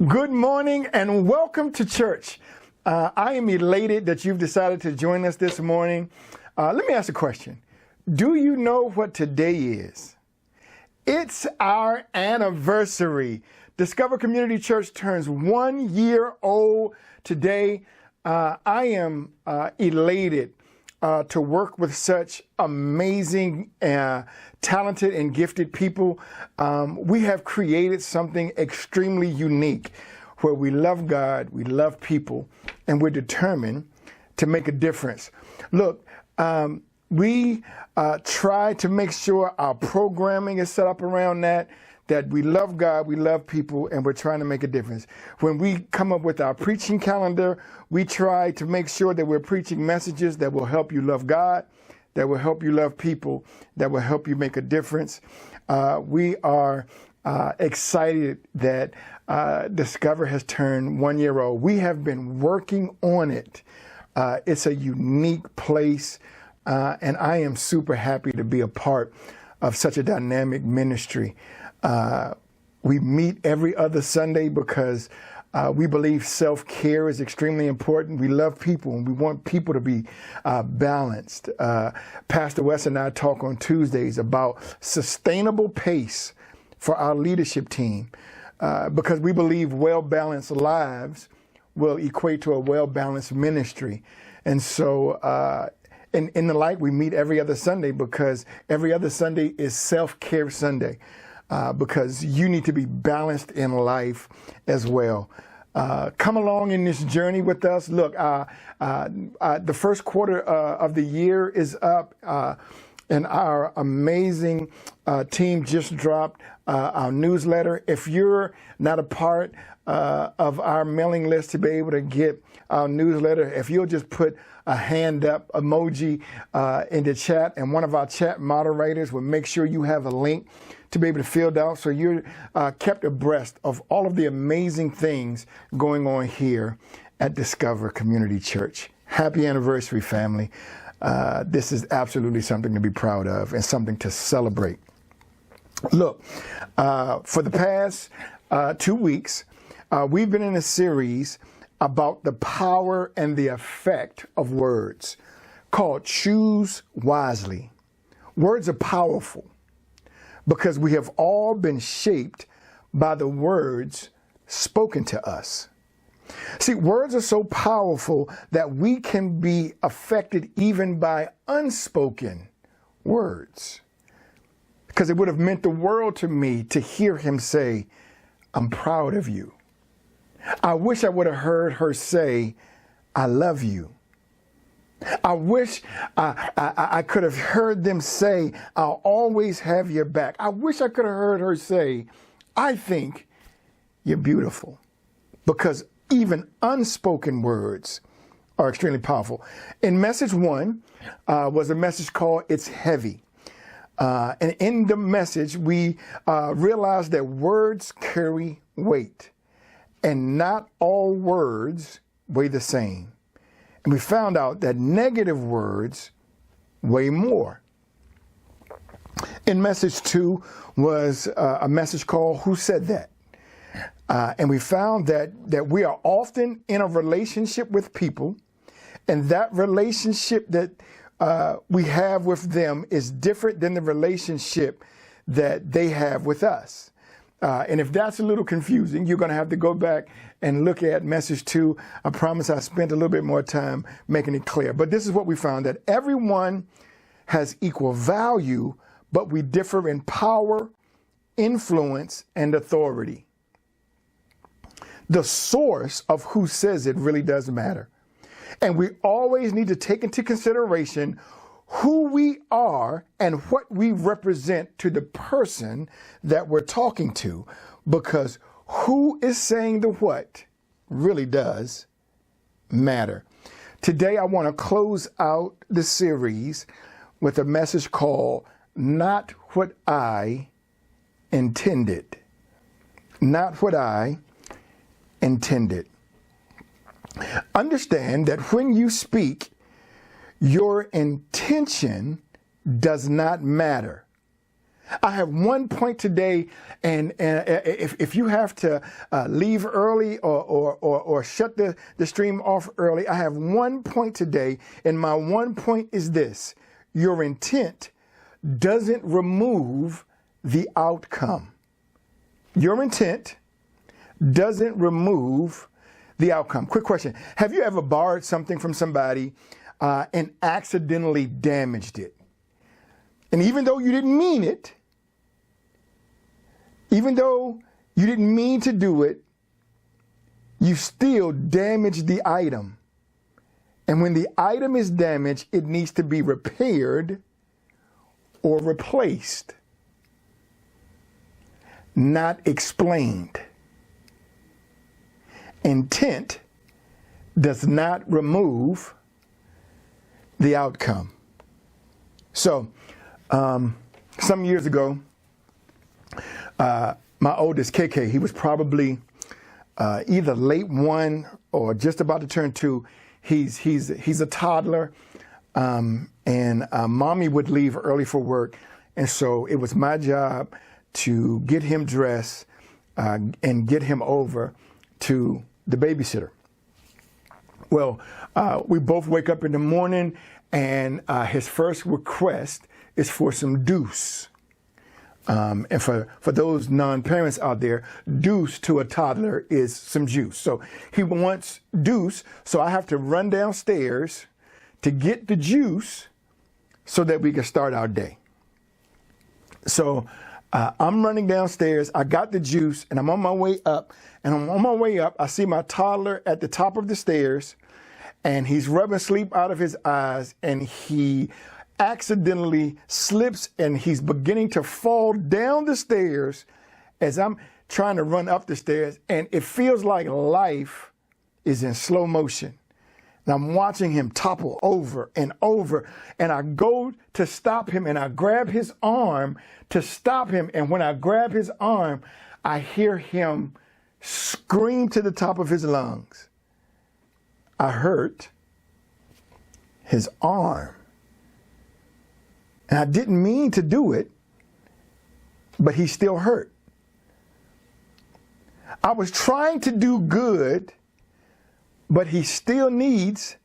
Good morning and welcome to church. I am elated that you've decided to join us this morning. Let me ask a question. Do you know what today is? It's our anniversary. Discover Community Church turns 1 year old today. I am elated to work with such amazing, talented and gifted people. We have created something extremely unique where we love God, we love people, and we're determined to make a difference. Look, we try to make sure our programming is set up around that we love God, we love people, and we're trying to make a difference. When we come up with our preaching calendar, we try to make sure that we're preaching messages that will help you love God, that will help you love people, that will help you make a difference. We are excited that Discover has turned 1 year old. We have been working on it. It's a unique place, and I am super happy to be a part of such a dynamic ministry. We meet every other Sunday because we believe self-care is extremely important. We love people and we want people to be balanced. Pastor West and I talk on Tuesdays about sustainable pace for our leadership team because we believe well-balanced lives will equate to a well-balanced ministry. And so in the light, we meet every other Sunday because every other Sunday is self-care Sunday. Because you need to be balanced in life as well. Come along in this journey with us. Look, the first quarter of the year is up, and our amazing team just dropped our newsletter. If you're not a part of our mailing list to be able to get our newsletter, if you'll just put a hand up emoji in the chat, and one of our chat moderators will make sure you have a link to be able to fill it out so you're kept abreast of all of the amazing things going on here at Discover Community Church. Happy anniversary, family. This is absolutely something to be proud of and something to celebrate. Look, for the past 2 weeks, we've been in a series about the power and the effect of words called Choose Wisely. Words are powerful because we have all been shaped by the words spoken to us. See, words are so powerful that we can be affected even by unspoken words. Because it would have meant the world to me to hear him say, "I'm proud of you." I wish I would have heard her say, "I love you." I wish I could have heard them say, "I'll always have your back." I wish I could have heard her say, "I think you're beautiful." Because even unspoken words are extremely powerful. In message 1 was a message called "It's Heavy." And in the message, we realized that words carry weight. And not all words weigh the same. And we found out that negative words weigh more. In message 2 was a message called "Who Said That?" And we found that we are often in a relationship with people, and that relationship that we have with them is different than the relationship that they have with us. And if that's a little confusing, you're going to have to go back and look at message 2. I promise I spent a little bit more time making it clear. But this is what we found, that everyone has equal value, but we differ in power, influence, and authority. The source of who says it really does matter. And we always need to take into consideration who we are and what we represent to the person that we're talking to, because who is saying the what really does matter. Today, I want to close out the series with a message called "Not What I Intended." Not what I intended. Understand that when you speak, your intention does not matter. I have 1 point today, and if you have to leave early or shut the stream off early, I have 1 point today, and my 1 point is this: your intent doesn't remove the outcome. Your intent doesn't remove the outcome. Quick question: have you ever borrowed something from somebody and accidentally damaged it? And even though you didn't mean it, even though you didn't mean to do it, you still damaged the item. And when the item is damaged, it needs to be repaired or replaced, not explained. Intent does not remove the outcome. So, some years ago, my oldest, KK, he was probably either late 1 or just about to turn 2. He's a toddler, and mommy would leave early for work, and so it was my job to get him dressed and get him over to the babysitter. Well, we both wake up in the morning, and his first request is for some deuce. And for those non-parents out there, deuce to a toddler is some juice. So he wants deuce, so I have to run downstairs to get the juice so that we can start our day. So I'm running downstairs, I got the juice, and I'm on my way up. And on my way up, I see my toddler at the top of the stairs, and he's rubbing sleep out of his eyes, and he accidentally slips, and he's beginning to fall down the stairs as I'm trying to run up the stairs, and it feels like life is in slow motion. And I'm watching him topple over and over, and I go to stop him, and I grab his arm to stop him, and when I grab his arm, I hear him scream to the top of his lungs. I hurt his arm. And I didn't mean to do it, but he still hurt. I was trying to do good, but he still needs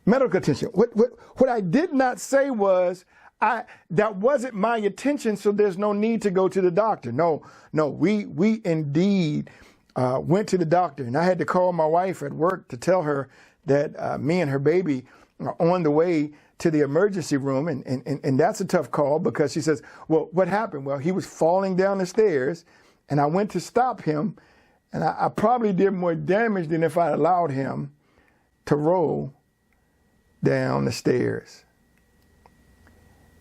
medical attention. What I did not say was, that wasn't my intention, so there's no need to go to the doctor. No, we indeed went to the doctor, and I had to call my wife at work to tell her that me and her baby are on the way to the emergency room, and that's a tough call, because she says, well, what happened? Well, he was falling down the stairs, and I went to stop him, and I probably did more damage than if I allowed him to roll down the stairs.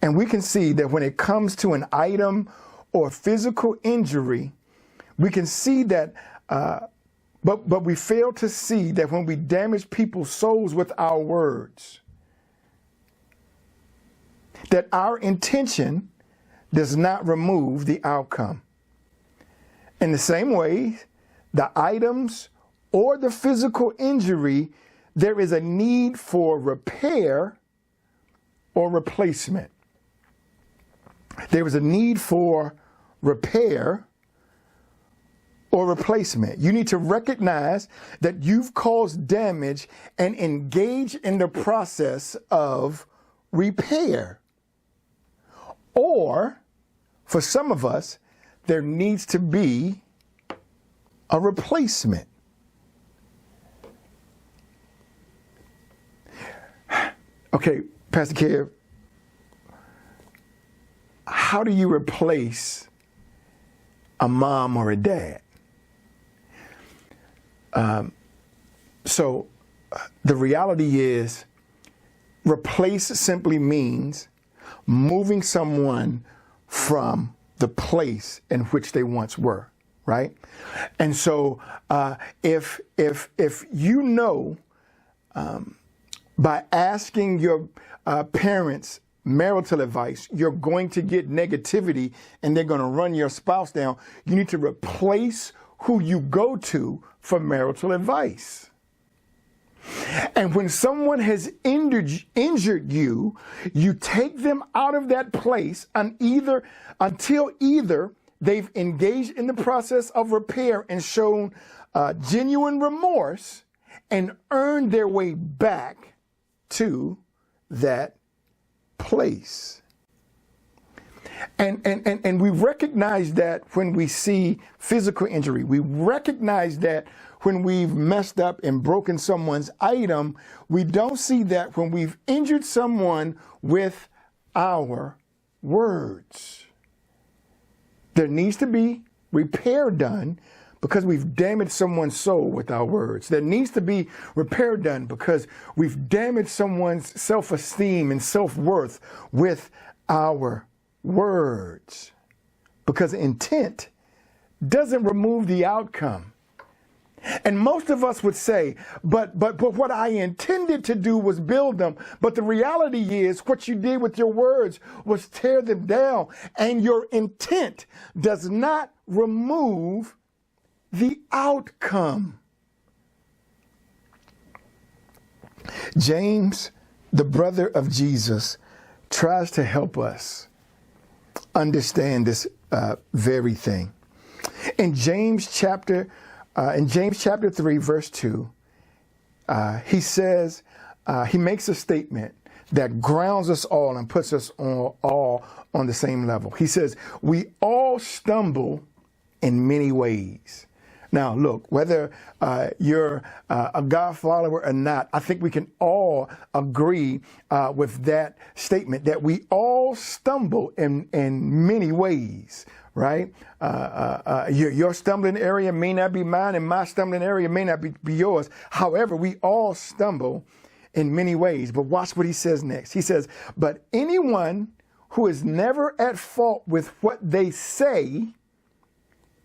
And we can see that when it comes to an item or physical injury, we can see that, but we fail to see that when we damage people's souls with our words, that our intention does not remove the outcome. In the same way, the items or the physical injury, there is a need for repair or replacement. There is a need for repair or replacement. You need to recognize that you've caused damage and engage in the process of repair. Or, for some of us, there needs to be a replacement. Okay, Pastor Kev, how do you replace a mom or a dad? So the reality is, replace simply means moving someone from the place in which they once were, right? And so if you know, by asking your parents marital advice, you're going to get negativity and they're going to run your spouse down, you need to replace who you go to for marital advice. And when someone has injured you, you take them out of that place until either they've engaged in the process of repair and shown genuine remorse and earned their way back to that place. And we recognize that when we see physical injury. We recognize that when we've messed up and broken someone's item. We don't see that when we've injured someone with our words. There needs to be repair done because we've damaged someone's soul with our words. There needs to be repair done because we've damaged someone's self-esteem and self-worth with our words. Because intent doesn't remove the outcome. And most of us would say, but what I intended to do was build them. But the reality is what you did with your words was tear them down. And your intent does not remove the outcome. James, the brother of Jesus, tries to help us understand this very thing. In James chapter 3, verse 2, he says, he makes a statement that grounds us all and puts us all on the same level. He says, we all stumble in many ways. Now, look, whether you're a God follower or not, I think we can all agree with that statement that we all stumble in many ways, right? Your stumbling area may not be mine, and my stumbling area may not be yours. However, we all stumble in many ways. But watch what he says next. He says, but anyone who is never at fault with what they say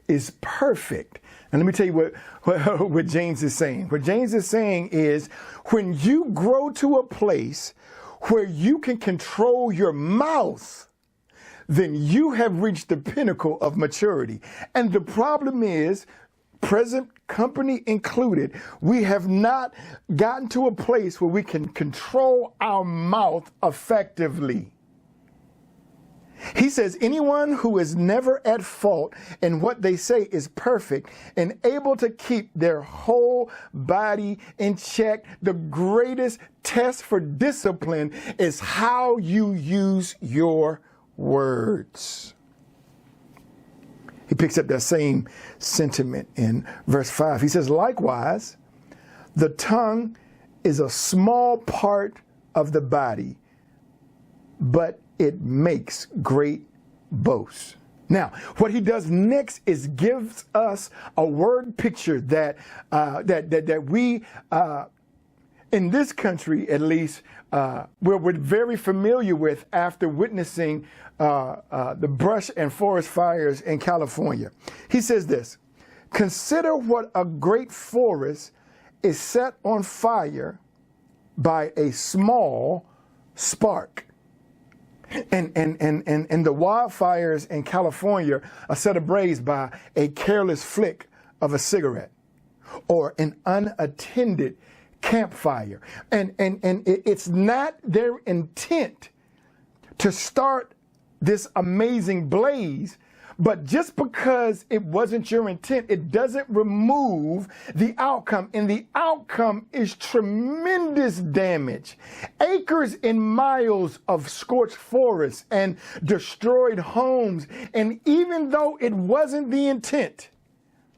is perfect. And let me tell you what James is saying. What James is saying is when you grow to a place where you can control your mouth, then you have reached the pinnacle of maturity. And the problem is, present company included, we have not gotten to a place where we can control our mouth effectively. He says anyone who is never at fault in what they say is perfect and able to keep their whole body in check. The greatest test for discipline is how you use your words. He picks up that same sentiment in verse 5. He says, likewise, the tongue is a small part of the body, but it makes great boasts. Now, what he does next is gives us a word picture that we, in this country at least, we're very familiar with after witnessing the brush and forest fires in California. He says this: consider what a great forest is set on fire by a small spark. And the wildfires in California are set ablaze by a careless flick of a cigarette or an unattended campfire. And it's not their intent to start this amazing blaze, but just because it wasn't your intent, it doesn't remove the outcome. And the outcome is tremendous damage. Acres and miles of scorched forests and destroyed homes. And even though it wasn't the intent,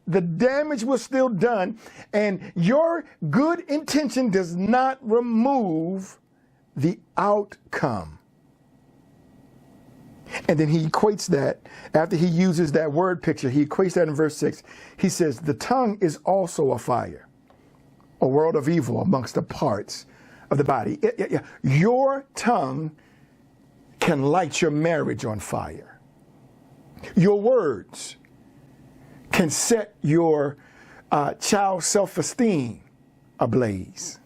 the damage was still done. And your good intention does not remove the outcome. And then he equates that, after he uses that word picture, he equates that in verse 6. He says, the tongue is also a fire, a world of evil amongst the parts of the body. Your tongue can light your marriage on fire. Your words can set your child's self-esteem ablaze.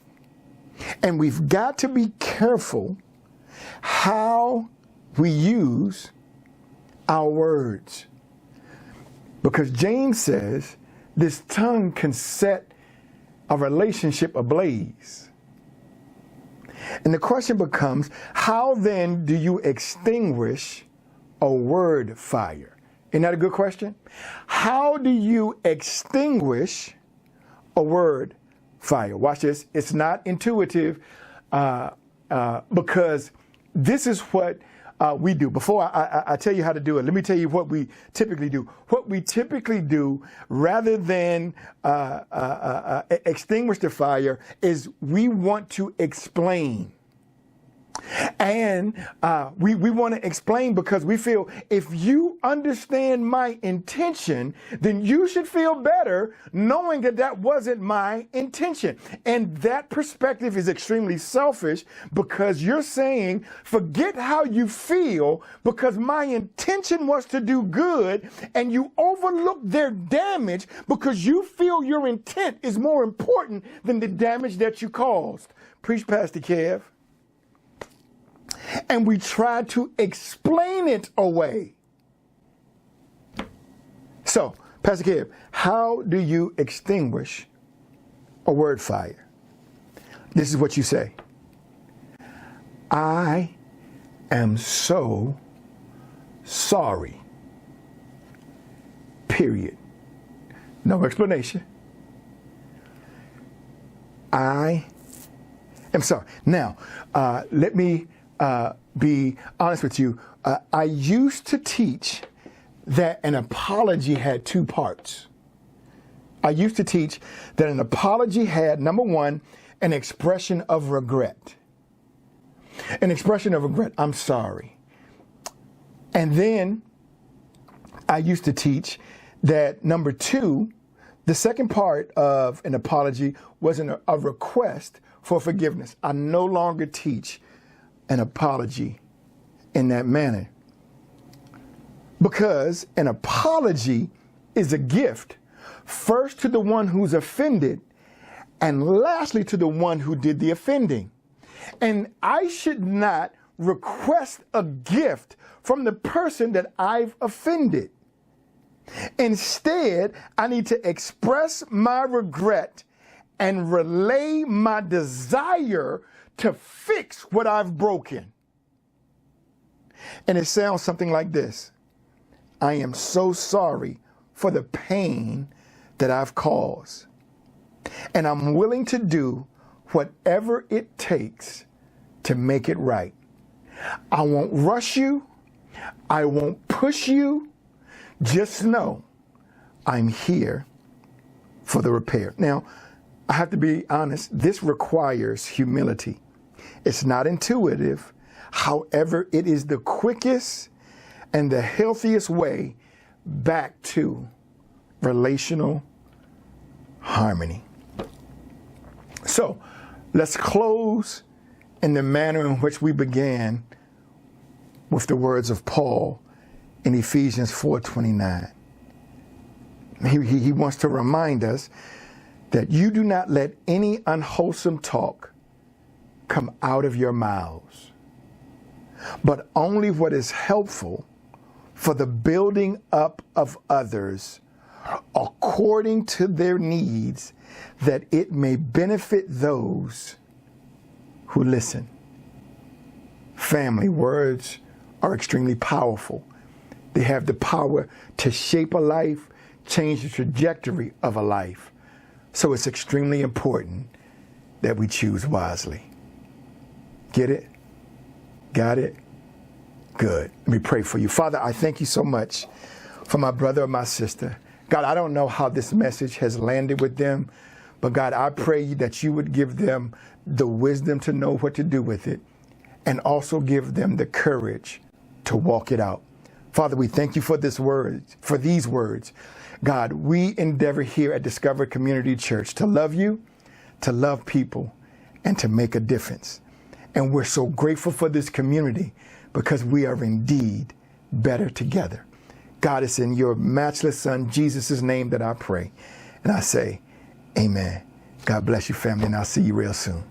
And we've got to be careful how we use our words. Because James says this tongue can set a relationship ablaze. And the question becomes, how then do you extinguish a word fire? Isn't that a good question? How do you extinguish a word fire? Watch this. It's not intuitive because this is what we do. Before I tell you how to do it, let me tell you what we typically do. What we typically do, rather than extinguish the fire, is we want to explain. And we want to explain because we feel if you understand my intention, then you should feel better knowing that that wasn't my intention. And that perspective is extremely selfish because you're saying, forget how you feel because my intention was to do good, and you overlook their damage because you feel your intent is more important than the damage that you caused. Preach, Pastor Kev. And we try to explain it away. So, Pastor Kev, how do you extinguish a word fire? This is what you say. I am so sorry. Period. No explanation. I am sorry. Now, let me be honest with you. I used to teach that an apology had two parts. I used to teach that an apology had, number one, an expression of regret. An expression of regret. I'm sorry. And then I used to teach that, number two, the second part of an apology was a request for forgiveness. I no longer teach an apology in that manner because an apology is a gift, first to the one who's offended and lastly to the one who did the offending. And I should not request a gift from the person that I've offended. Instead, I need to express my regret and relay my desire to fix what I've broken. And it sounds something like this. I am so sorry for the pain that I've caused. And I'm willing to do whatever it takes to make it right. I won't rush you. I won't push you. Just know I'm here for the repair. Now, I have to be honest, this requires humility. It's not intuitive. However, it is the quickest and the healthiest way back to relational harmony. So let's close in the manner in which we began, with the words of Paul in Ephesians 4:29. He wants to remind us that you do not let any unwholesome talk come out of your mouths, but only what is helpful for the building up of others according to their needs, that it may benefit those who listen. Family, words are extremely powerful. They have the power to shape a life, change the trajectory of a life. So it's extremely important that we choose wisely. Get it? Got it? Good. Let me pray for you. Father, I thank you so much for my brother or my sister. God, I don't know how this message has landed with them, but God, I pray that you would give them the wisdom to know what to do with it, and also give them the courage to walk it out. Father, we thank you for this word, for these words. God, we endeavor here at Discover Community Church to love you, to love people, and to make a difference. And we're so grateful for this community because we are indeed better together. God, it's in your matchless Son, Jesus' name, that I pray. And I say, amen. God bless you, family, and I'll see you real soon.